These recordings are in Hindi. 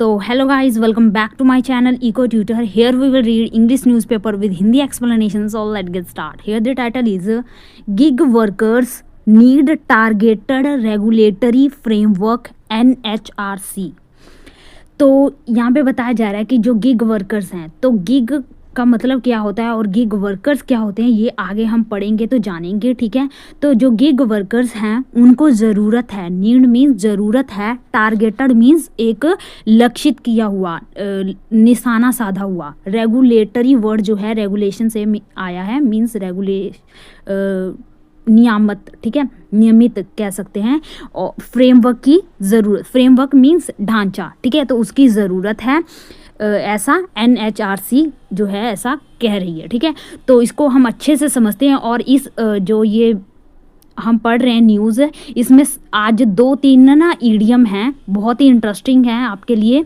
So hello guys, welcome back to my channel Eco Tutor. Here we will read English newspaper with Hindi explanations. So let's get started. Here the title is Gig Workers Need Targeted Regulatory Framework NHRC. तो यहाँ पे बताया जा रहा है कि जो गिग वर्कर्स हैं, तो गिग का मतलब क्या होता है और गिग वर्कर्स क्या होते हैं ये आगे हम पढ़ेंगे तो जानेंगे, ठीक है। तो जो गिग वर्कर्स हैं उनको ज़रूरत है, नीड मीन्स ज़रूरत है, टारगेटेड मीन्स एक लक्षित किया हुआ, निशाना साधा हुआ। रेगुलेटरी वर्ड जो है रेगुलेशन से आया है, मीन्स नियामत, ठीक है, नियमित कह सकते हैं। और फ्रेमवर्क की ज़रूरत, फ्रेमवर्क मीन्स ढांचा, ठीक है, तो उसकी ज़रूरत है, ऐसा NHRC जो है ऐसा कह रही है, ठीक है। तो इसको हम अच्छे से समझते हैं और इस जो ये हम पढ़ रहे हैं न्यूज़, इसमें आज 2-3 ना ईडियम हैं, बहुत ही इंटरेस्टिंग है आपके लिए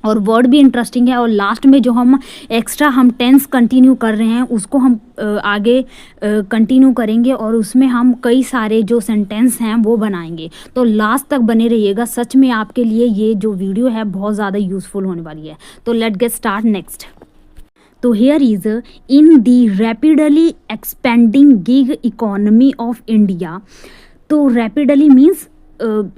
और वर्ड भी इंटरेस्टिंग है। और लास्ट में जो हम एक्स्ट्रा हम टेंस कंटिन्यू कर रहे हैं उसको हम आगे कंटिन्यू करेंगे और उसमें हम कई सारे जो सेंटेंस हैं वो बनाएंगे। तो लास्ट तक बने रहिएगा, सच में आपके लिए ये जो वीडियो है बहुत ज़्यादा यूज़फुल होने वाली है। तो लेट गेट स्टार्ट नेक्स्ट। तो here is in the rapidly expanding gig economy of India. तो रैपिडली मीन्स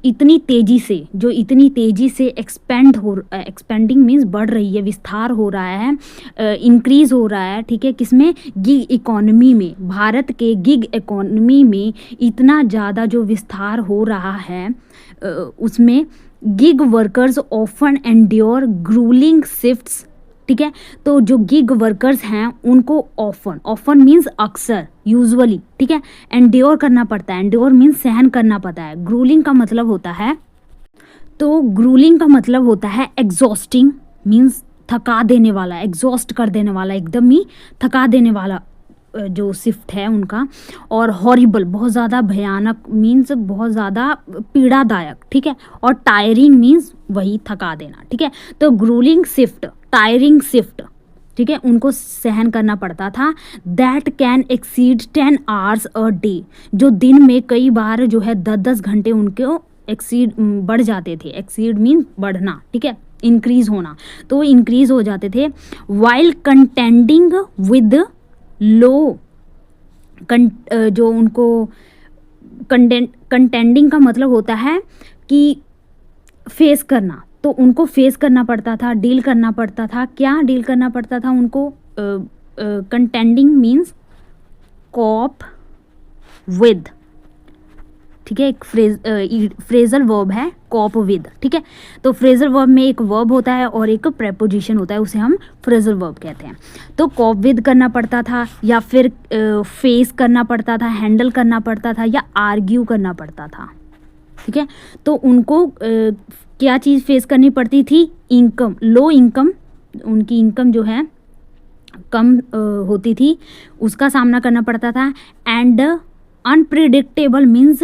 इतनी तेज़ी से, जो इतनी तेज़ी से एक्सपेंडिंग मीन्स बढ़ रही है, विस्तार हो रहा है, इंक्रीज़ हो रहा है, ठीक है, किसमें, गिग इकोनॉमी में, भारत के गिग इकोनॉमी में इतना ज़्यादा जो विस्तार हो रहा है उसमें gig workers often endure gruelling shifts, ठीक है। तो जो गिग वर्कर्स हैं उनको ऑफन मीन्स अक्सर, यूजुअली, ठीक है, एंड्योर करना पड़ता है, एंड्योर मीन्स सहन करना पड़ता है। ग्रूलिंग का मतलब होता है, तो ग्रूलिंग का मतलब होता है एग्जॉस्टिंग मीन्स थका देने वाला, एग्जॉस्ट कर देने वाला, एकदम ही थका देने वाला जो शिफ्ट है उनका। और हॉरिबल बहुत ज़्यादा भयानक मीन्स बहुत ज़्यादा पीड़ादायक, ठीक है। और टायरिंग मीन्स वही थका देना, ठीक है। तो ग्रूलिंग शिफ्ट, टायरिंग शिफ्ट, ठीक है, उनको सहन करना पड़ता था। That can exceed 10 hours a day, जो दिन में कई बार जो है 10-10 घंटे उनको एक्सीड बढ़ जाते थे। एक्सीड मीन बढ़ना, ठीक है, इंक्रीज़ होना, तो इंक्रीज़ हो जाते थे। वाइल कंटेंडिंग विद लो जो उनको कंटेंडिंग का मतलब होता है कि फेस करना, तो उनको फेस करना पड़ता था, डील करना पड़ता था। क्या डील करना पड़ता था उनको? कंटेंडिंग मीन्स कॉप विद, ठीक है, एक फ्रेजल वर्ब है कॉप विद, ठीक है। तो फ्रेजल वर्ब में एक वर्ब होता है और एक प्रेपोजिशन होता है, उसे हम फ्रेजल वर्ब कहते हैं। तो कॉप विद करना पड़ता था या फिर फेस करना पड़ता था, हैंडल करना पड़ता था या आर्ग्यू करना पड़ता था, ठीक है। तो उनको क्या चीज़ फेस करनी पड़ती थी? इनकम, लो इनकम, उनकी इनकम जो है कम होती थी, उसका सामना करना पड़ता था। एंड अनप्रिडिक्टेबल मीन्स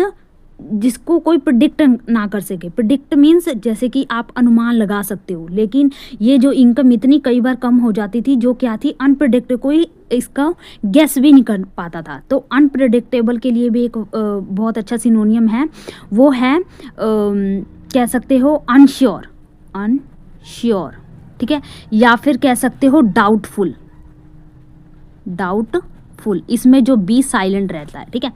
जिसको कोई प्रिडिक्ट ना कर सके। प्रिडिक्ट मीन्स जैसे कि आप अनुमान लगा सकते हो, लेकिन ये जो इनकम इतनी कई बार कम हो जाती थी जो क्या थी, अनप्रिडिक्ट, कोई इसका गेस भी नहीं कर पाता था। तो अनप्रिडिक्टेबल के लिए भी एक बहुत अच्छा सिनोनियम है, वो है कह सकते हो अनश्योर, ठीक है, या फिर कह सकते हो डाउटफुल, इसमें जो बी साइलेंट रहता है, ठीक है।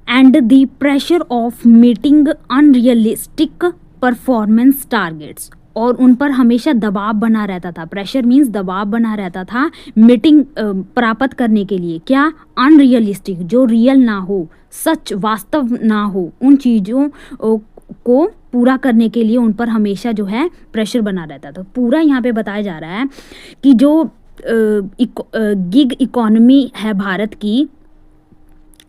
And the pressure of meeting unrealistic performance targets, और उन पर हमेशा दबाव बना रहता था। प्रेशर मीन्स दबाव बना रहता था मीटिंग प्राप्त करने के लिए। क्या? अनरियलिस्टिक, जो रियल ना हो, सच वास्तव ना हो, उन चीज़ों को पूरा करने के लिए उन पर हमेशा जो है प्रेशर बना रहता था। पूरा यहाँ पे बताया जा रहा है कि जो गिग इकोनॉमी है भारत की,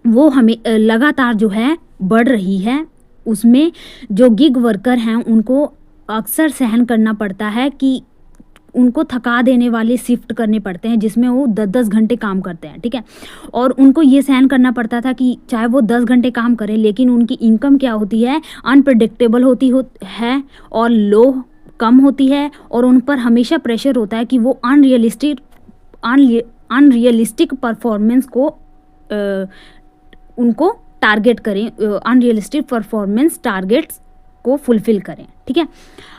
वो हमें लगातार जो है बढ़ रही है। उसमें जो गिग वर्कर हैं उनको अक्सर सहन करना पड़ता है कि उनको थका देने वाले शिफ्ट करने पड़ते हैं जिसमें वो 10-10 घंटे काम करते हैं, ठीक है। और उनको ये सहन करना पड़ता था कि चाहे वो 10 घंटे काम करें लेकिन उनकी इनकम क्या होती है, अनप्रिडिक्टेबल होती है और लो कम होती है, और उन पर हमेशा प्रेशर होता है कि वो अनरियलिस्टिक परफॉर्मेंस को उनको टारगेट करें, अनरियलिस्टिक परफॉर्मेंस टारगेट्स को फुलफिल करें, ठीक है।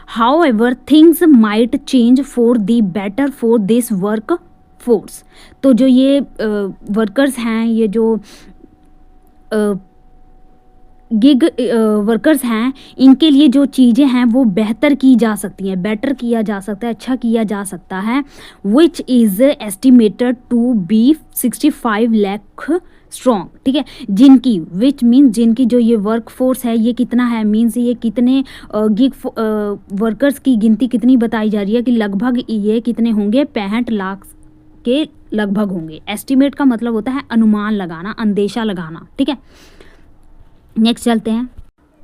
How ever things might change for the better for this work force. तो जो ये वर्कर्स हैं, ये जो गिग वर्कर्स हैं, इनके लिए जो चीज़ें हैं वो बेहतर की जा सकती हैं, बेटर किया जा सकता है, अच्छा किया जा सकता है। Which is estimated to be 65 lakh strong, ठीक है। जिनकी, विच मीन्स जिनकी जो ये वर्क फोर्स है ये कितना है, मीन्स ये कितने गिग वर्कर्स की गिनती कितनी बताई जा रही है कि लगभग ये कितने होंगे, 65 लाख के लगभग होंगे। एस्टिमेट का मतलब होता है अनुमान लगाना, अंदेशा लगाना, ठीक है। नेक्स्ट चलते हैं।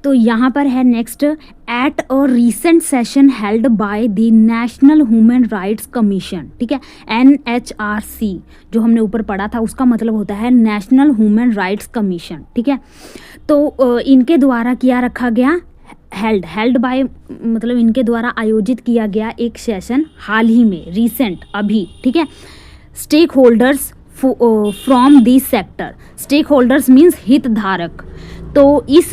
तो यहाँ पर है next, at a recent session held by the national human rights commission, ठीक है। NHRC जो हमने ऊपर पढ़ा था उसका मतलब होता है नेशनल ह्यूमन राइट्स कमीशन, ठीक है। तो इनके द्वारा क्या रखा गया, हेल्ड बाय मतलब इनके द्वारा आयोजित किया गया एक सेशन हाल ही में, रीसेंट, अभी, ठीक है। Stakeholders from this sector, stakeholders means हितधारक। तो इस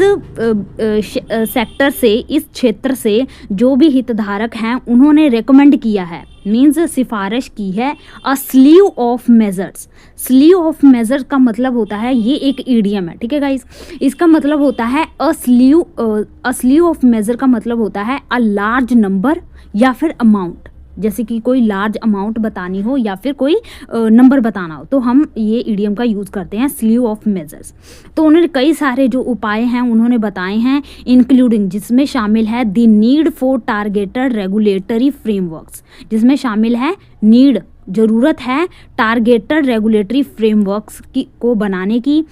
सेक्टर से, इस क्षेत्र से जो भी हितधारक हैं उन्होंने रेकमेंड किया है, मीन्स सिफारिश की है, अ sleeve of measures. Sleeve of measures का मतलब होता है, ये एक ईडियम है, ठीक है गाइस। इसका मतलब होता है अ स्लीव ऑफ मेजर का मतलब होता है अ लार्ज नंबर या फिर अमाउंट, जैसे कि कोई लार्ज अमाउंट बतानी हो या फिर कोई नंबर बताना हो तो हम ये ईडियम का यूज़ करते हैं, स्लीव ऑफ मेजर्स। तो उन्होंने कई सारे जो उपाय हैं उन्होंने बताए हैं, इंक्लूडिंग, जिसमें शामिल है the need for targeted regulatory frameworks, जिसमें शामिल है नीड, ज़रूरत है टारगेटेड रेगुलेटरी फ्रेमवर्क्स की को बनाने की।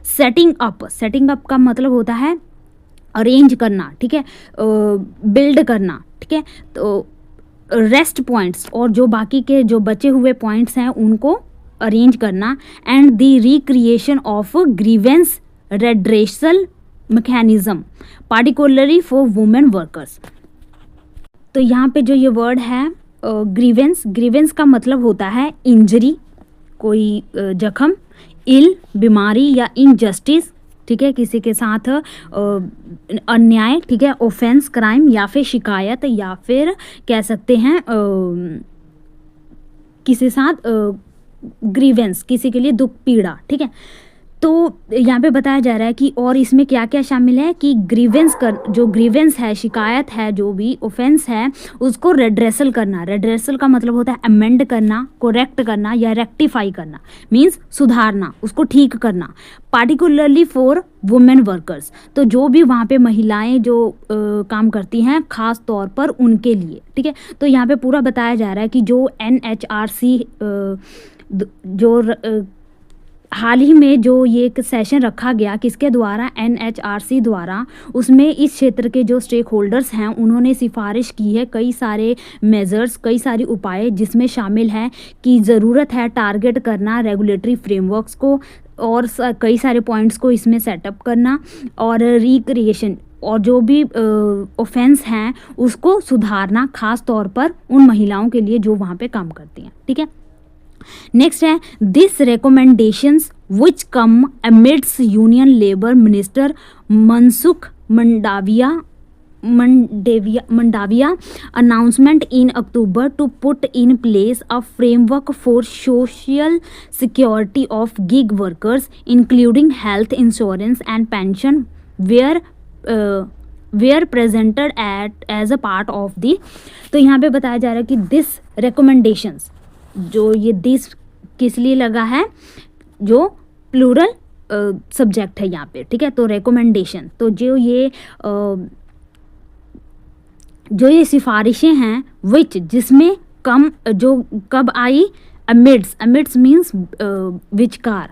सेटिंग अप का मतलब होता है अरेंज करना, ठीक है, बिल्ड करना, ठीक है। तो रेस्ट पॉइंट्स, और जो बाकी के जो बचे हुए पॉइंट्स हैं उनको अरेंज करना। And the recreation of grievance redressal mechanism particularly for women workers. तो यहाँ पे जो ये वर्ड है ग्रीवेंस का मतलब होता है इंजरी, कोई जख्म, इल, बीमारी या इनजस्टिस, ठीक है, किसी के साथ अन्याय, ठीक है, ऑफेंस, क्राइम या फिर शिकायत, या फिर कह सकते हैं किसी साथ ग्रीवेंस, किसी के लिए दुख, पीड़ा, ठीक है। तो यहाँ पे बताया जा रहा है कि और इसमें क्या क्या शामिल है कि जो ग्रीवेंस है, शिकायत है, जो भी ऑफेंस है उसको रेड्रेसल करना। रेड्रेसल का मतलब होता है अमेंड करना, कोरेक्ट करना या रेक्टिफाई करना, मींस सुधारना, उसको ठीक करना। पार्टिकुलरली फॉर वुमेन वर्कर्स, तो जो भी वहाँ पे महिलाएं जो काम करती हैं खास तौर पर उनके लिए, ठीक है। तो यहाँ पे पूरा बताया जा रहा है कि जो NHRC जो हाल ही में जो ये एक सेशन रखा गया, किसके द्वारा, NHRC द्वारा, उसमें इस क्षेत्र के जो स्टेक होल्डर्स हैं उन्होंने सिफारिश की है कई सारे मेजर्स, कई सारे उपाय, जिसमें शामिल है कि ज़रूरत है टारगेट करना रेगुलेटरी फ्रेमवर्क्स को, और कई सारे पॉइंट्स को इसमें सेटअप करना, और रिक्रिएशन, और जो भी ऑफेंस हैं उसको सुधारना, खास तौर पर उन महिलाओं के लिए जो वहाँ पे काम करती हैं, ठीक है। नेक्स्ट है this recommendations which come amidst union labour minister Mansukh Mandaviya announcement in October to put in place a framework for social security of gig workers including health insurance and pension were presented as a part of the। तो यहाँ पे बताया जा रहा है कि दिस recommendations, जो ये दिस किस लिए लगा है, जो प्लूरल सब्जेक्ट है यहाँ पे, ठीक है। तो रिकमेंडेशन, तो जो ये सिफारिशें हैं विच, जिसमें कब आई, अमिड्स मीन्स विचकार,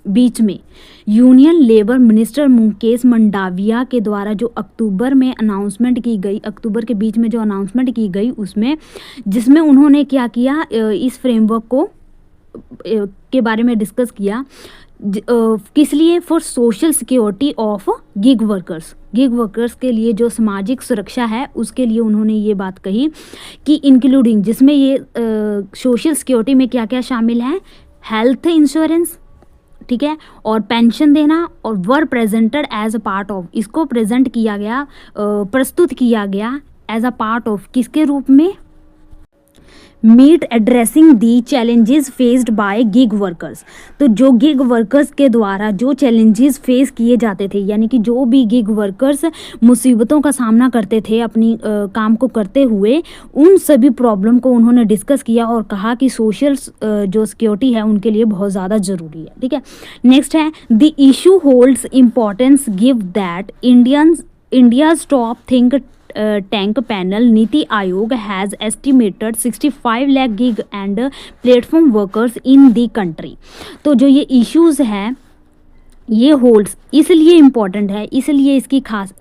बीच में, union labour minister Mukesh Mandaviya के द्वारा जो अक्टूबर में अनाउंसमेंट की गई, अक्टूबर के बीच में जो अनाउंसमेंट की गई उसमें, जिसमें उन्होंने क्या किया, इस फ्रेमवर्क को के बारे में डिस्कस किया, किस लिए, for social security of gig workers के लिए जो सामाजिक सुरक्षा है उसके लिए उन्होंने ये बात कही कि इंक्लूडिंग, जिसमें ये सोशल सिक्योरिटी में क्या क्या शामिल है, हेल्थ इंश्योरेंस, ठीक है, और पेंशन देना, और were presented as a part of, इसको प्रेजेंट किया गया, प्रस्तुत किया गया एज अ पार्ट ऑफ, किसके रूप में, meet addressing the challenges faced by gig workers. तो जो गिग वर्कर्स के द्वारा जो चैलेंजेस फेस किए जाते थे, यानी कि जो भी गिग वर्कर्स मुसीबतों का सामना करते थे अपनी काम को करते हुए, उन सभी प्रॉब्लम को उन्होंने डिस्कस किया और कहा कि सोशल जो सिक्योरिटी है उनके लिए बहुत ज़्यादा ज़रूरी है। ठीक है, नेक्स्ट है the issue holds importance give that India's top think tank panel NITI Aayog has estimated 65 lakh gig and platform workers in the country. तो जो ये इश्यूज़ हैं ये होल्ड्स इसलिए इम्पॉर्टेंट है, इसलिए इसकी खास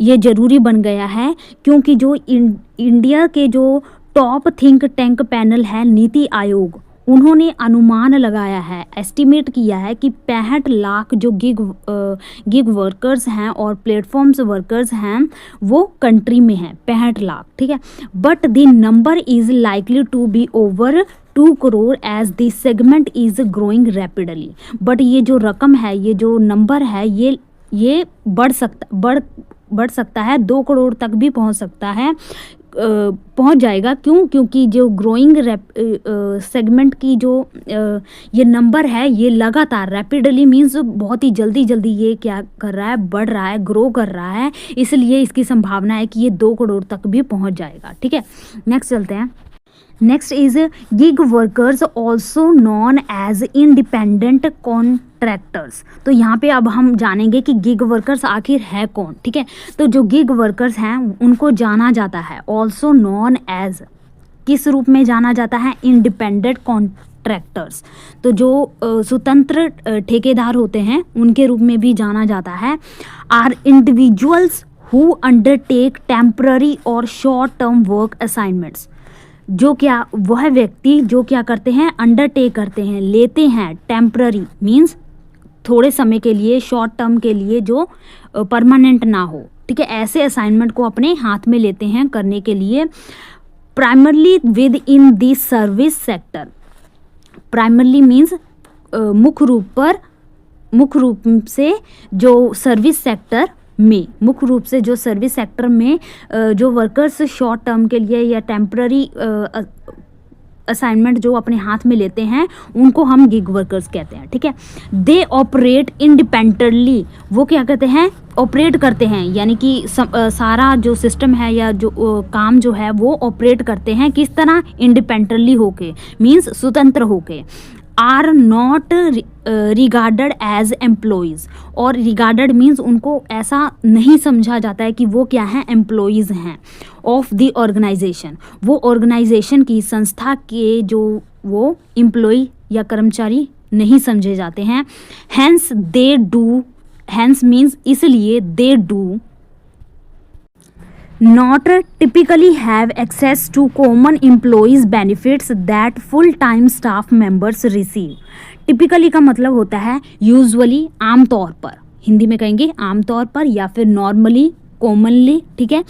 ये ज़रूरी बन गया है क्योंकि जो इंडिया के जो टॉप थिंक टैंक पैनल है नीति आयोग, उन्होंने अनुमान लगाया है, एस्टिमेट किया है कि 65 लाख जो गिग वर्कर्स हैं और प्लेटफॉर्म्स वर्कर्स हैं वो कंट्री में हैं, 65 लाख। ठीक है, but the number is likely to be over 2 crore as the segment is growing rapidly. But ये जो रकम है, ये जो नंबर है, ये बढ़ सकता है, 2 करोड़ तक भी पहुंच सकता है, पहुंच जाएगा। क्यों? क्योंकि जो ग्रोइंग सेगमेंट की जो ये नंबर है ये लगातार, रैपिडली मीन्स बहुत ही जल्दी ये क्या कर रहा है, बढ़ रहा है, ग्रो कर रहा है, इसलिए इसकी संभावना है कि ये 2 करोड़ तक भी पहुंच जाएगा। ठीक है, नेक्स्ट चलते हैं। Next is gig workers also known as independent contractors. तो यहाँ पे अब हम जानेंगे कि गिग वर्कर्स आखिर है कौन। ठीक है, तो जो गिग वर्कर्स हैं उनको जाना जाता है ऑल्सो नॉन एज, किस रूप में जाना जाता है, इंडिपेंडेंट कॉन्ट्रैक्टर्स। तो जो स्वतंत्र ठेकेदार होते हैं उनके रूप में भी जाना जाता है। Are individuals who undertake temporary और शॉर्ट टर्म वर्क असाइनमेंट्स। जो क्या, वह व्यक्ति जो क्या करते हैं, अंडरटेक करते हैं, लेते हैं, टेम्पररी मीन्स थोड़े समय के लिए, शॉर्ट टर्म के लिए, जो परमानेंट ना हो। ठीक है, ऐसे असाइनमेंट को अपने हाथ में लेते हैं करने के लिए। Primarily with in the service sector, primarily means मुख्य रूप से जो सर्विस सेक्टर में, मुख्य रूप से जो सर्विस सेक्टर में जो वर्कर्स शॉर्ट टर्म के लिए या टेम्पररी असाइनमेंट जो अपने हाथ में लेते हैं उनको हम गिग वर्कर्स कहते हैं। ठीक है, दे ऑपरेट इंडिपेंडेंटली, वो क्या कहते हैं, ऑपरेट करते हैं, यानी कि सारा जो सिस्टम है या जो काम जो है वो ऑपरेट करते हैं, किस तरह, इंडिपेंडेंटली होके, मीन्स स्वतंत्र होके। Are not regarded as employees, और रिगार्डेड मीन्स उनको ऐसा नहीं समझा जाता है कि वो क्या हैं, एम्प्लॉयज़ हैं ऑफ द ऑर्गेनाइजेशन, वो ऑर्गेनाइजेशन की, संस्था के जो वो एम्प्लॉय या कर्मचारी नहीं समझे जाते हैं। Hence they do, hence means इसलिए, they do not typically have access to common employees benefits that full-time staff members receive। typically का मतलब होता है यूजुअली, आमतौर पर, हिंदी में कहेंगे आमतौर पर, या फिर नॉर्मली, कॉमनली। ठीक है,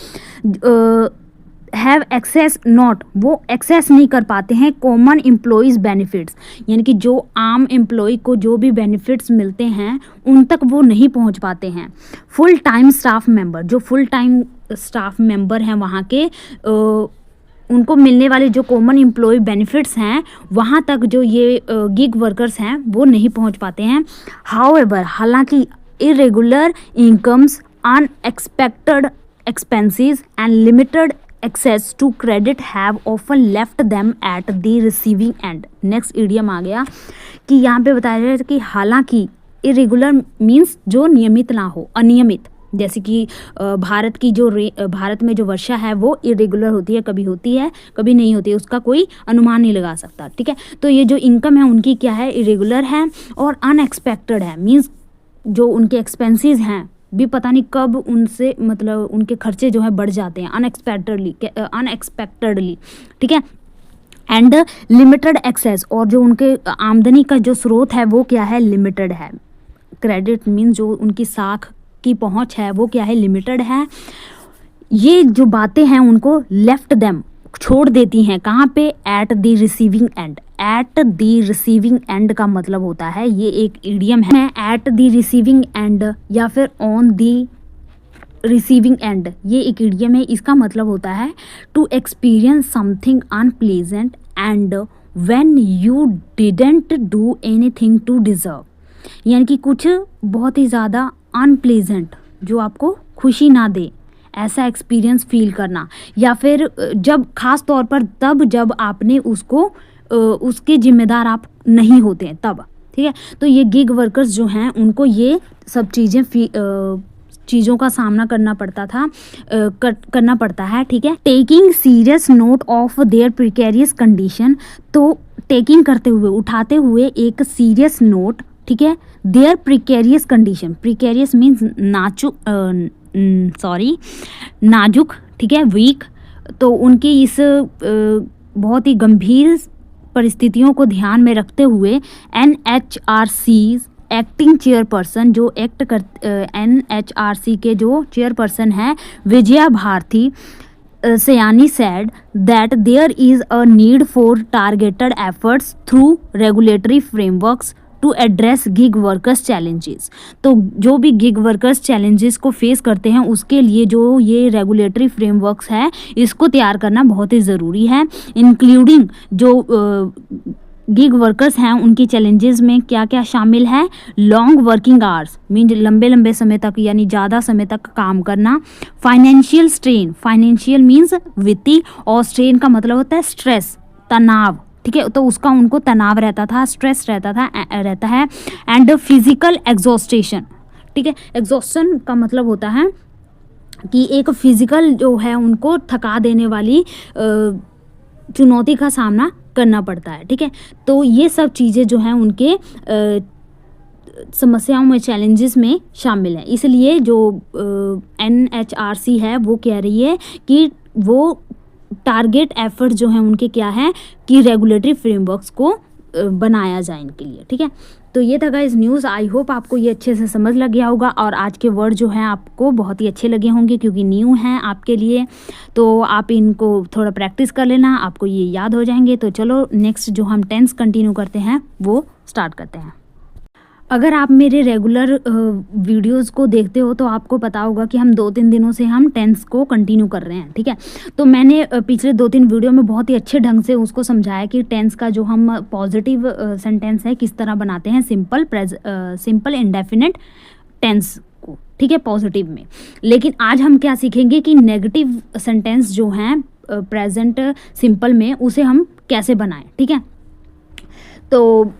हैव एक्सेस नॉट, वो एक्सेस नहीं कर पाते हैं कॉमन एम्प्लॉयज़ बेनिफिट्स, यानी कि जो आम एम्प्लॉय को जो भी बेनिफिट्स मिलते हैं उन तक वो नहीं पहुंच पाते हैं। फुल टाइम स्टाफ मेंबर, जो फुल टाइम स्टाफ मेंबर हैं वहाँ के, उनको मिलने वाले जो कॉमन एम्प्लॉय बेनिफिट्स हैं वहाँ तक जो ये गिग वर्कर्स हैं वो नहीं पहुँच पाते हैं। हाउएवर, हालांकि irregular incomes, unexpected expenses and limited access to credit have often left them at the receiving end। Next idiom आ गया कि यहाँ पे बताया जाए कि हालांकि, इरेगुलर मीन्स जो नियमित ना हो, अनियमित, जैसे कि भारत में जो वर्षा है वो इरेगुलर होती है, कभी होती है कभी नहीं होती है, उसका कोई अनुमान नहीं लगा सकता। ठीक है, तो ये जो इनकम है उनकी क्या है, इरेगुलर है, और अनएक्सपेक्टेड है, मीन्स जो उनके एक्सपेंसेस हैं भी पता नहीं कब उनसे, मतलब उनके खर्चे जो है बढ़ जाते हैं अनएक्सपेक्टेडली। ठीक है, एंड लिमिटेड एक्सेस, और जो उनके आमदनी का जो स्रोत है वो क्या है, लिमिटेड है। क्रेडिट मीन जो उनकी साख की पहुंच है वो क्या है, लिमिटेड है। ये जो बातें हैं उनको लेफ्ट देम, छोड़ देती हैं, कहाँ पे, at the receiving end, at the receiving end का मतलब होता है, ये एक इडियम है, एट द रिसीविंग एंड या फिर ऑन द रिसीविंग एंड, ये एक इडियम है। इसका मतलब होता है to experience something unpleasant and when you didn't do anything to deserve, यानी कि कुछ बहुत ही ज़्यादा अनप्लीजेंट जो आपको खुशी ना दे, ऐसा एक्सपीरियंस फील करना, या फिर जब खास तौर पर तब जब आपने उसको उसके जिम्मेदार आप नहीं होते हैं तब, ठीक है। तो ये गिग वर्कर्स जो हैं उनको ये सब चीज़ों का सामना करना पड़ता था, करना पड़ता है, ठीक है। Taking serious note of their precarious condition, तो टेकिंग करते हुए, उठाते हुए एक सीरियस नोट, ठीक है, their precarious condition, precarious means नाजुक, ठीक है, वीक, तो उनकी इस बहुत ही गंभीर परिस्थितियों को ध्यान में रखते हुए NHRC एक्टिंग चेयरपर्सन, जो एक्ट कर NHRC के जो चेयरपर्सन हैं विजया भारती सयानी said that there is a need for targeted efforts through regulatory frameworks to address gig workers challenges. तो जो भी गिग वर्कर्स चैलेंजेस को फेस करते हैं उसके लिए जो ये रेगुलेटरी फ्रेमवर्क्स है इसको तैयार करना बहुत ही ज़रूरी है, इंक्लूडिंग जो गिग वर्कर्स हैं उनकी चैलेंजेस में क्या क्या शामिल है, लॉन्ग वर्किंग आवर्स मीन लंबे लंबे समय तक यानी ज़्यादा समय तक काम करना, फाइनेंशियल स्ट्रेन, फाइनेंशियल मीन्स वित्तीय, और स्ट्रेन का मतलब होता है स्ट्रेस, तनाव, ठीक है, तो उसका उनको तनाव रहता था, स्ट्रेस रहता है, एंड फिजिकल एग्जॉस्टेशन, ठीक है। एग्जॉस्शन का मतलब होता है कि एक फिजिकल जो है उनको थका देने वाली चुनौती का सामना करना पड़ता है, ठीक है। तो ये सब चीज़ें जो हैं उनके समस्याओं में, चैलेंजेस में शामिल है। इसलिए जो NHRC है वो कह रही है कि वो टारगेट एफर्ट जो हैं उनके क्या हैं कि रेगुलेटरी फ्रेमवर्क्स को बनाया जाए इनके लिए, ठीक है। तो ये था गाइस न्यूज़, आई होप आपको ये अच्छे से समझ लग गया होगा और आज के वर्ड जो हैं आपको बहुत ही अच्छे लगे होंगे क्योंकि न्यू हैं आपके लिए, तो आप इनको थोड़ा प्रैक्टिस कर लेना, आपको ये याद हो जाएंगे। तो चलो नेक्स्ट जो हम टेंस कंटिन्यू करते हैं वो स्टार्ट करते हैं। अगर आप मेरे रेगुलर वीडियोस को देखते हो तो आपको पता होगा कि हम 2-3 दिनों से हम टेंस को कंटिन्यू कर रहे हैं, ठीक है। तो मैंने पिछले 2-3 वीडियो में बहुत ही अच्छे ढंग से उसको समझाया कि टेंस का जो हम पॉजिटिव सेंटेंस है किस तरह बनाते हैं, सिंपल इंडेफिनिट टेंस को, ठीक है, पॉजिटिव में। लेकिन आज हम क्या सीखेंगे कि नेगेटिव सेंटेंस जो हैं प्रेजेंट सिंपल में उसे हम कैसे बनाएं, ठीक है। तो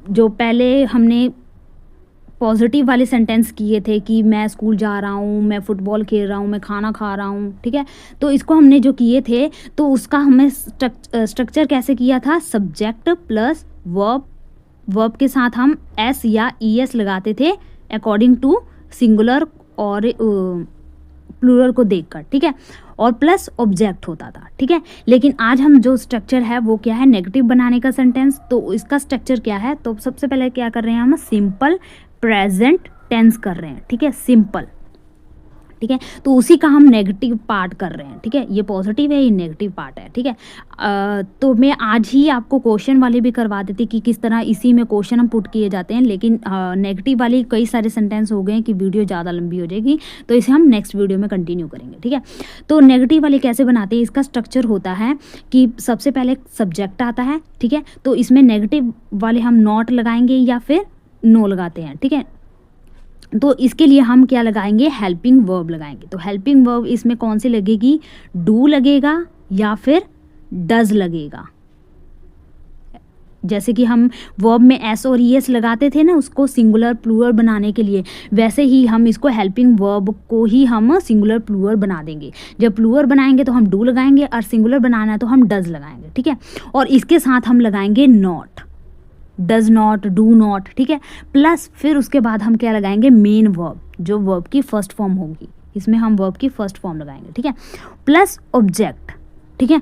जो पहले हमने पॉजिटिव वाले सेंटेंस किए थे कि मैं स्कूल जा रहा हूँ, मैं फुटबॉल खेल रहा हूँ, मैं खाना खा रहा हूँ, ठीक है। तो इसको हमने जो किए थे तो उसका हमें स्ट्रक्चर कैसे किया था, सब्जेक्ट प्लस वर्ब के साथ हम एस या ES लगाते थे अकॉर्डिंग टू सिंगुलर और प्लूरल को देखकर, ठीक है, और प्लस ऑब्जेक्ट होता था, ठीक है। लेकिन आज हम जो स्ट्रक्चर है वो क्या है, नेगेटिव बनाने का सेंटेंस। तो इसका स्ट्रक्चर क्या है, तो सबसे पहले क्या कर रहे हैं, हम सिंपल प्रेजेंट टेंस कर रहे हैं, ठीक है, सिंपल, ठीक है। तो उसी का हम नेगेटिव पार्ट कर रहे हैं, ठीक है, ये पॉजिटिव है, ये नेगेटिव पार्ट है, ठीक है। तो मैं आज ही आपको क्वेश्चन वाले भी करवा देती कि किस तरह इसी में क्वेश्चन हम पुट किए जाते हैं, लेकिन नेगेटिव वाली कई सारे सेंटेंस हो गए कि वीडियो ज़्यादा लंबी हो जाएगी, तो इसे हम नेक्स्ट वीडियो में कंटिन्यू करेंगे, ठीक है। तो नेगेटिव वाले कैसे बनाते हैं, इसका स्ट्रक्चर होता है कि सबसे पहले सब्जेक्ट आता है, ठीक है, तो इसमें नेगेटिव वाले हम नॉट लगाएंगे या फिर नो लगाते हैं, ठीक है। तो इसके लिए हम क्या लगाएंगे, हेल्पिंग वर्ब लगाएंगे। तो हेल्पिंग वर्ब इसमें कौन सी लगेगी, डू लगेगा या फिर डज लगेगा। जैसे कि हम वर्ब में एस और ES लगाते थे ना उसको सिंगुलर प्लूरल बनाने के लिए, वैसे ही हम इसको हेल्पिंग वर्ब को ही हम सिंगुलर प्लूरल बना देंगे। जब प्लूरल बनाएंगे तो हम डू लगाएंगे और सिंगुलर बनाना है तो हम डज लगाएंगे, ठीक है। और इसके साथ हम लगाएंगे not, does not, do not, ठीक है। प्लस फिर उसके बाद हम क्या लगाएंगे, मेन वर्ब, जो वर्ब की फर्स्ट फॉर्म होगी, इसमें हम वर्ब की फर्स्ट फॉर्म लगाएंगे, ठीक है, प्लस ऑब्जेक्ट, ठीक है।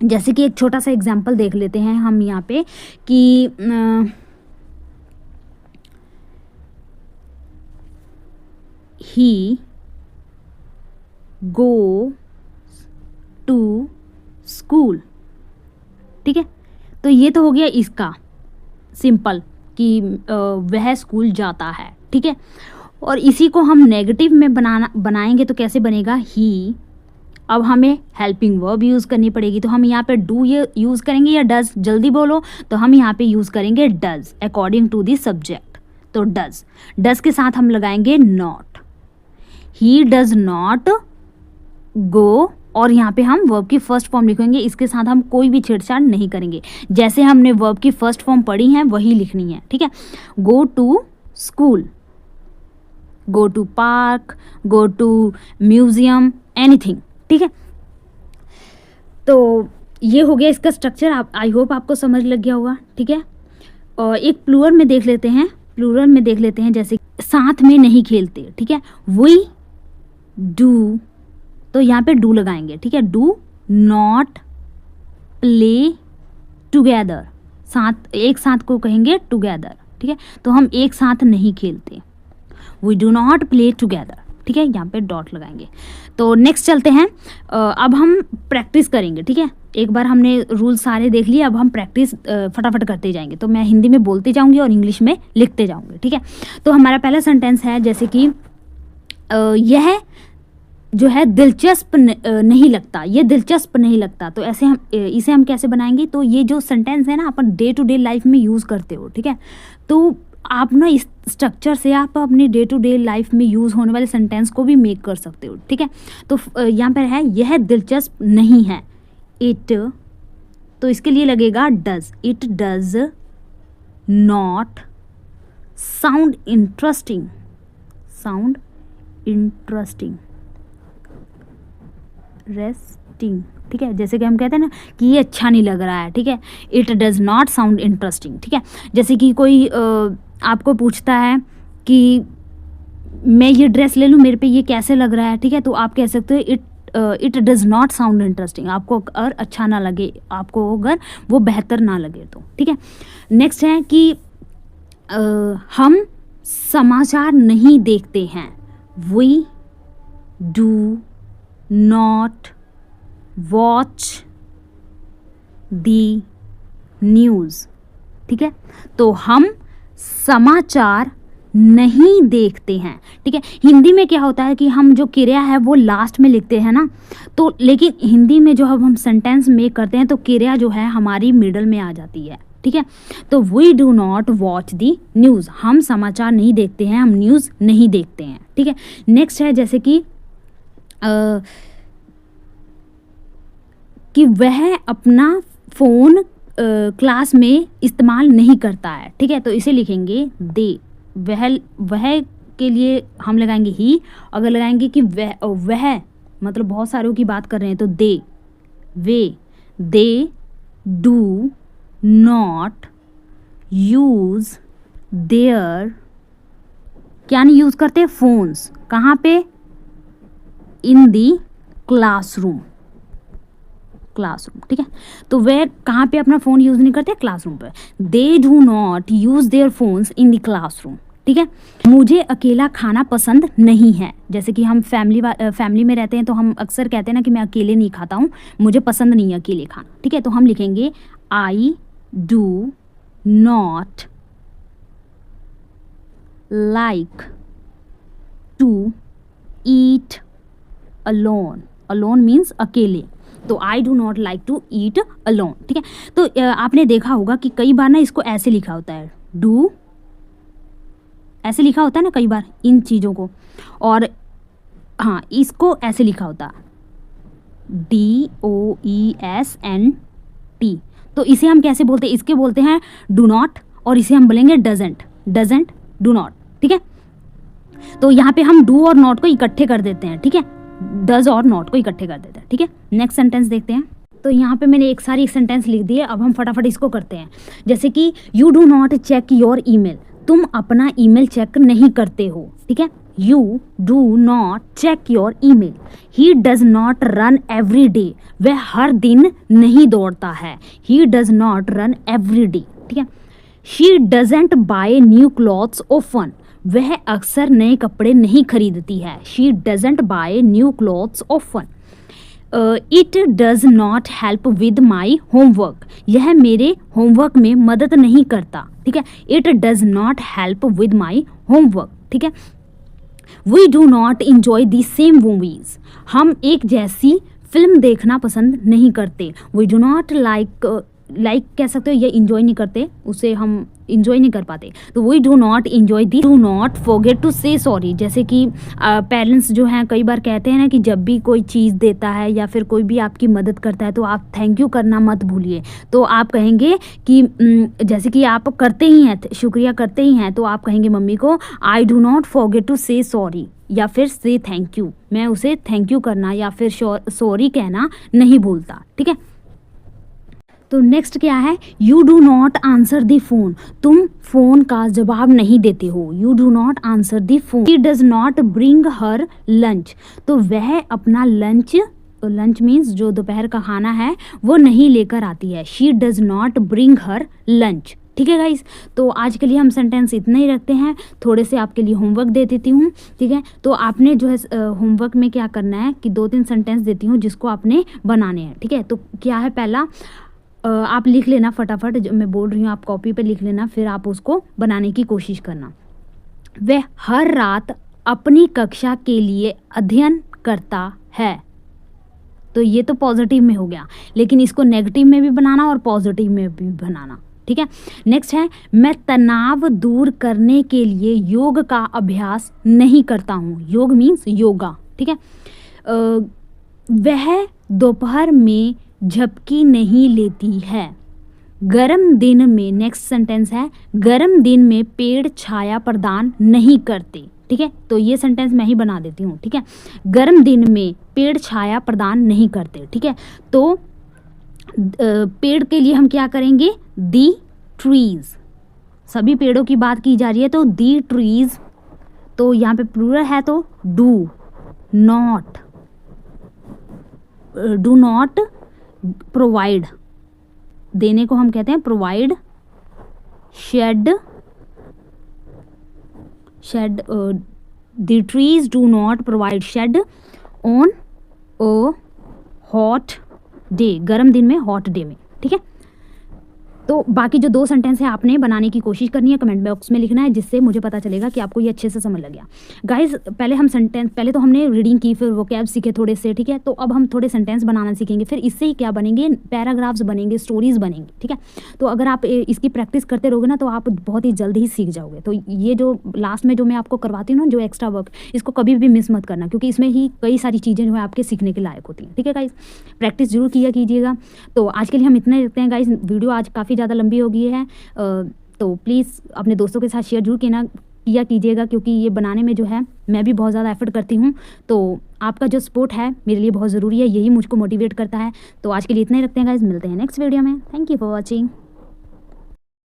जैसे कि एक छोटा सा एग्जांपल देख लेते हैं हम यहाँ पे कि ही गो टू स्कूल, ठीक है। तो ये तो हो गया इसका सिंपल कि वह स्कूल जाता है, ठीक है। और इसी को हम नेगेटिव में बनाएंगे तो कैसे बनेगा, ही। अब हमें हेल्पिंग वर्ब यूज़ करनी पड़ेगी, तो हम यहाँ पे डू ये यूज़ करेंगे या डज, जल्दी बोलो, तो हम यहाँ पे यूज़ करेंगे does according to the subject. तो डज के साथ हम लगाएंगे not, he does not go, और यहाँ पे हम वर्ब की फर्स्ट फॉर्म लिखेंगे, इसके साथ हम कोई भी छेड़छाड़ नहीं करेंगे, जैसे हमने वर्ब की फर्स्ट फॉर्म पढ़ी है वही लिखनी है, ठीक है। Go to school, go to park, go to museum, anything, ठीक है। तो ये हो गया इसका स्ट्रक्चर, आप आई होप आपको समझ लग गया होगा, ठीक है। और एक प्लूरल में देख लेते हैं, जैसे साथ में नहीं खेलते, ठीक है। वी डू, तो यहाँ पे डू लगाएंगे, ठीक है। डू नॉट प्ले टुगेदर, साथ एक साथ को कहेंगे टुगेदर, ठीक है। तो हम एक साथ नहीं खेलते, we do not play together, ठीक है। यहाँ पे डॉट लगाएंगे। तो नेक्स्ट चलते हैं, अब हम प्रैक्टिस करेंगे, ठीक है। एक बार हमने रूल सारे देख लिए, अब हम प्रैक्टिस फटाफट करते जाएंगे। तो मैं हिंदी में बोलते जाऊंगी और इंग्लिश में लिखते जाऊंगी, ठीक है। तो हमारा पहला सेंटेंस है जैसे कि यह जो है दिलचस्प नहीं लगता, ये दिलचस्प नहीं लगता। तो ऐसे हम इसे हम कैसे बनाएंगे, तो ये जो सेंटेंस है ना अपन डे टू डे लाइफ में यूज़ करते हो, ठीक है। तो आप ना इस स्ट्रक्चर से आप अपनी डे टू डे लाइफ में यूज़ होने वाले सेंटेंस को भी मेक कर सकते हो, ठीक है। तो यहाँ पर है यह दिलचस्प नहीं है, इट, तो इसके लिए लगेगा does, it does not sound interesting, resting, ठीक है। जैसे कि हम कहते हैं ना कि ये अच्छा नहीं लग रहा है, ठीक है। It does not sound interesting, ठीक है। जैसे कि कोई आपको पूछता है कि मैं ये ड्रेस ले लूँ, मेरे पे ये कैसे लग रहा है, ठीक है। तो आप कह सकते हो it does not sound interesting, आपको अगर अच्छा ना लगे, आपको अगर वो बेहतर ना लगे तो, ठीक है। नेक्स्ट है कि हम समाचार नहीं देखते हैं, we do not watch the news, ठीक है। तो हम समाचार नहीं देखते हैं, ठीक है। हिंदी में क्या होता है कि हम जो क्रिया है वो लास्ट में लिखते हैं ना, तो लेकिन हिंदी में जो हम सेंटेंस मेक करते हैं तो क्रिया जो है हमारी मिडल में आ जाती है, ठीक है। तो we do not watch the news, हम समाचार नहीं देखते हैं, हम न्यूज़ नहीं देखते हैं, ठीक है। नेक्स्ट है जैसे कि वह अपना फ़ोन क्लास में इस्तेमाल नहीं करता है, ठीक है। तो इसे लिखेंगे दे, वह के लिए हम लगाएंगे ही, अगर लगाएंगे कि वह मतलब बहुत सारों की बात कर रहे हैं तो they, they do not use their, क्या नहीं यूज़ करते, फोन्स, कहाँ पे, इन दी क्लासरूम, ठीक है। तो वे कहाँ पे अपना फ़ोन यूज़ नहीं करते, क्लासरूम पे। दे do not use their phones in the classroom, ठीक है। मुझे अकेला खाना पसंद नहीं है, जैसे कि हम फैमिली में रहते हैं तो हम अक्सर कहते हैं ना कि मैं अकेले नहीं खाता हूँ, मुझे पसंद नहीं है अकेले खाना, ठीक है। तो हम लिखेंगे I do not like to eat alone, alone means अकेले, तो I do not like to eat alone, ठीक है। तो आपने देखा होगा कि कई बार ना इसको ऐसे लिखा होता है, डू ऐसे लिखा होता है ना कई बार इन चीज़ों को, और हाँ इसको ऐसे लिखा होता DOESNT, तो इसे हम कैसे बोलते हैं, इसके बोलते हैं डू नॉट, और इसे हम बोलेंगे डजेंट डू नॉट, ठीक है। तो यहाँ पे हम डू और नॉट को इकट्ठे कर देते हैं, ठीक है, डज और नॉट को इकट्ठे कर देते हैं, ठीक है। नेक्स्ट सेंटेंस देखते हैं। तो यहाँ पे मैंने एक सारी सेंटेंस लिख दी है, अब हम फटाफट इसको करते हैं। जैसे कि you do not check your email, तुम अपना ईमेल चेक नहीं करते हो, ठीक है। You do not check your email, he does not run every day, वह हर दिन नहीं दौड़ता है, he does not run every day, ठीक है। She doesn't buy new clothes often, वह अक्सर नए कपड़े नहीं खरीदती है, she doesn't buy new clothes often. It does not help with my homework, यह मेरे होमवर्क में मदद नहीं करता, ठीक है। It does not help with my homework, ठीक है। We do not enjoy the same movies, हम एक जैसी फिल्म देखना पसंद नहीं करते। वी डू नॉट लाइक कह सकते हो, ये इंजॉय नहीं करते, उसे हम इंजॉय नहीं कर पाते। तो we do not enjoy the, do not forget to say sorry. जैसे कि पेरेंट्स जो हैं कई बार कहते हैं ना कि जब भी कोई चीज़ देता है या फिर कोई भी आपकी मदद करता है तो आप थैंक यू करना मत भूलिए। तो आप कहेंगे कि जैसे कि आप करते ही हैं, शुक्रिया करते ही हैं, तो आप कहेंगे मम्मी को I do not forget to say sorry या फिर से थैंक यू, मैं उसे थैंक यू करना या फिर सॉरी कहना नहीं भूलता, ठीक है। तो नेक्स्ट क्या है, you do not answer the phone, तुम फ़ोन का जवाब नहीं देते हो। You do not answer the phone. She does not bring her lunch, तो वह अपना लंच मीन्स जो दोपहर का खाना है वो नहीं लेकर आती है। She does not bring her lunch, ठीक है गाइस। तो आज के लिए हम सेंटेंस इतना ही रखते हैं, थोड़े से आपके लिए होमवर्क दे देती हूँ, ठीक है। तो आपने जो है होमवर्क में क्या करना है कि 2-3 सेंटेंस देती हूँ जिसको आपने बनाने हैं, ठीक है। तो क्या है, पहला आप लिख लेना फटाफट, जो मैं बोल रही हूँ आप कॉपी पे लिख लेना, फिर आप उसको बनाने की कोशिश करना। वह हर रात अपनी कक्षा के लिए अध्ययन करता है, तो ये तो पॉजिटिव में हो गया, लेकिन इसको नेगेटिव में भी बनाना और पॉजिटिव में भी बनाना, ठीक है। नेक्स्ट है, मैं तनाव दूर करने के लिए योग का अभ्यास नहीं करता हूँ। योग मीन्स योगा, ठीक है। वह दोपहर में झपकी नहीं लेती है। गर्म दिन में, नेक्स्ट सेंटेंस है, गर्म दिन में पेड़ छाया प्रदान नहीं करते, ठीक है। तो ये सेंटेंस मैं ही बना देती हूँ, ठीक है। गर्म दिन में पेड़ छाया प्रदान नहीं करते, ठीक है। तो पेड़ के लिए हम क्या करेंगे, दी ट्रीज, सभी पेड़ों की बात की जा रही है तो दी ट्रीज, तो यहाँ पे प्लूरल है तो डू नॉट प्रोवाइड, देने को हम कहते हैं provide, shade the trees do not provide shade on a hot day, गर्म दिन में, हॉट डे में, ठीक है। तो बाकी जो 2 सेंटेंस है आपने बनाने की कोशिश करनी है, कमेंट बॉक्स में लिखना है, जिससे मुझे पता चलेगा कि आपको ये अच्छे से समझ लग गया। गाइस पहले तो हमने रीडिंग की, फिर वोकैब सीखे थोड़े से, ठीक है। तो अब हम थोड़े सेंटेंस बनाना सीखेंगे, फिर इससे ही क्या बनेंगे, पैराग्राफ्स बनेंगे, स्टोरीज बनेंगी, ठीक है। तो अगर आप इसकी प्रैक्टिस करते रहोगे ना तो आप बहुत ही जल्द ही सीख जाओगे। तो ये जो लास्ट में जो मैं आपको करवाती हूँ ना, जो एक्स्ट्रा वर्क, इसको कभी भी मिस मत करना, क्योंकि इसमें ही कई सारी चीज़ें जो है आपके सीखने के लायक होती हैं, ठीक है गाइस। प्रैक्टिस जरूर किया कीजिएगा। तो आज के लिए हम इतना ही रखते हैं गाइस, वीडियो आज काफ़ी ज़्यादा लंबी हो गई है, तो प्लीज़ अपने दोस्तों के साथ शेयर जरूर किया कीजिएगा, क्योंकि ये बनाने में जो है मैं भी बहुत ज़्यादा एफर्ट करती हूँ। तो आपका जो सपोर्ट है मेरे लिए बहुत ज़रूरी है, यही मुझको मोटिवेट करता है। तो आज के लिए इतना ही रखते हैं गाइस, मिलते हैं नेक्स्ट वीडियो में। Thank you for watching.